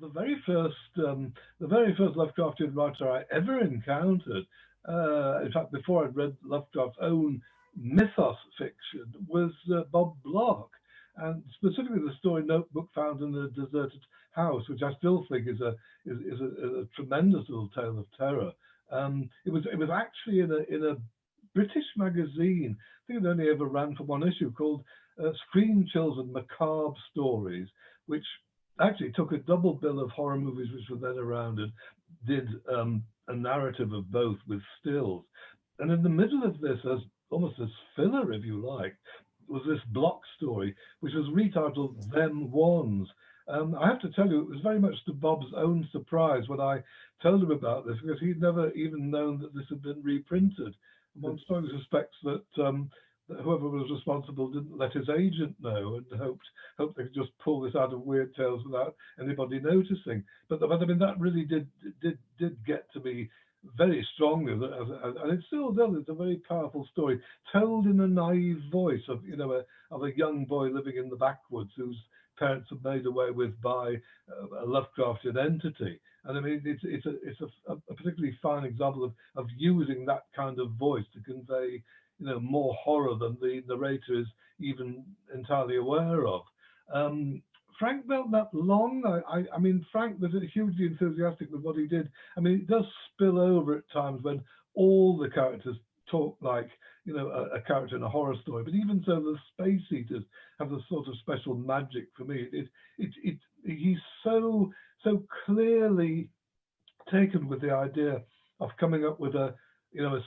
the very first Lovecraftian writer I ever encountered, in fact, before I'd read Lovecraft's own mythos fiction, was Bob Bloch, and specifically the story Notebook Found in a Deserted House, which I still think is a tremendous little tale of terror. It was actually in a British magazine. I think it only ever ran for one issue, called Screen Chills and Macabre Stories, which actually took a double bill of horror movies which were then around and did a narrative of both with stills. And in the middle of this, as almost as filler, if you like, was this block story, which was retitled Them Ones. I have to tell you, it was very much to Bob's own surprise when I told him about this, because he'd never even known that this had been reprinted. And one strongly suspects that whoever was responsible didn't let his agent know, and hoped they could just pull this out of Weird Tales without anybody noticing. But I mean, that really did get to me very strongly, and it still does. It's a very powerful story told in a naive voice of of a young boy living in the backwoods whose parents are made away with by a Lovecraftian entity. And I mean, it's a particularly fine example of using that kind of voice to convey more horror than the narrator is even entirely aware of. Um, Frank felt that long. I mean, Frank was hugely enthusiastic with what he did. I mean, it does spill over at times when all the characters talk like a character in a horror story. But even so, the Space Eaters have a sort of special magic for me. He's so clearly taken with the idea of coming up with a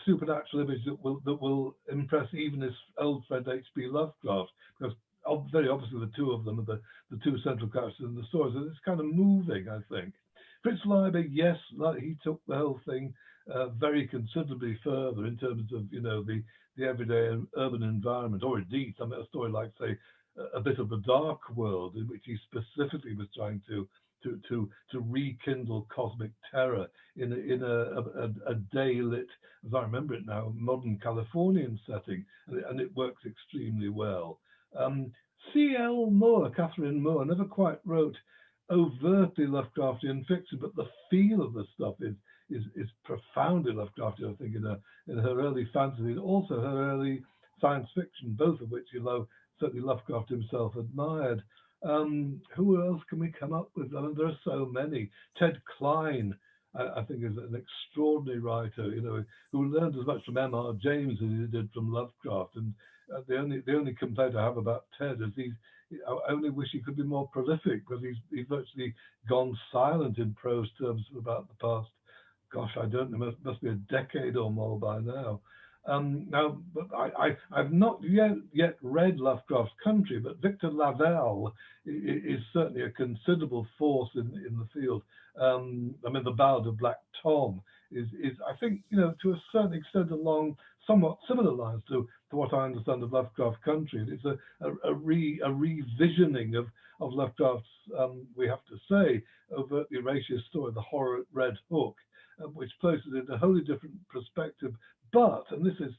supernatural image that will impress even his old friend H.P. Lovecraft, because very obviously the two of them are the two central characters in the stories, and it's kind of moving, I think. Fritz Leiber, yes, he took the whole thing very considerably further in terms of the everyday and urban environment, or indeed a story like, say, a bit of the Dark World, in which he specifically was trying to rekindle cosmic terror in a day lit, as I remember it now, modern Californian setting, and it works extremely well. Um, C.L. Moore, Catherine Moore, never quite wrote overtly Lovecraftian fiction, but the feel of the stuff is profoundly Lovecraftian. I think in her early fantasy and also her early science fiction, both of which certainly Lovecraft himself admired. Who else can we come up with? I mean, there are so many. Ted Klein, I think, is an extraordinary writer, who learned as much from M.R. James as he did from Lovecraft. And the only complaint I have about Ted is I only wish he could be more prolific, because he's virtually gone silent in prose terms for about the past, gosh, I don't know, must be a decade or more by now. Now, but I've not yet read Lovecraft's Country, but Victor Lavelle is certainly a considerable force in the field. I mean, the Ballad of Black Tom is I think to a certain extent along somewhat similar lines to what I understand of Lovecraft Country. It's a revisioning of Lovecraft's, we have to say, overtly racist story, The Horror at Red Hook, which places it in a wholly different perspective, but, and this is,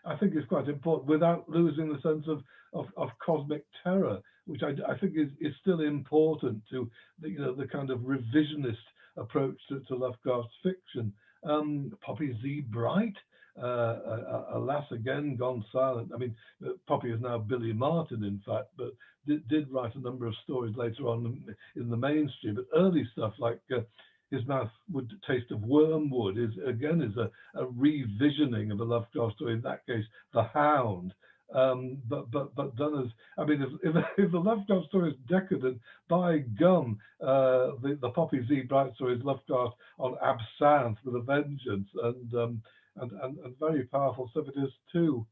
I think is quite important, without losing the sense of cosmic terror, which I think is still important to the kind of revisionist approach to Lovecraft's fiction. Poppy Z. Bright, alas, again gone silent. I mean, Poppy is now Billy Martin, in fact, but did write a number of stories later on in the mainstream. But early stuff like His Mouth Would Taste of Wormwood is a revisioning of a Lovecraft story. In that case, The Hound. But done as, I mean, if the Lovecraft story is decadent, by gum, the Poppy Z. Bright story is Lovecraft on absinthe with a vengeance, and very powerful stuff it is too.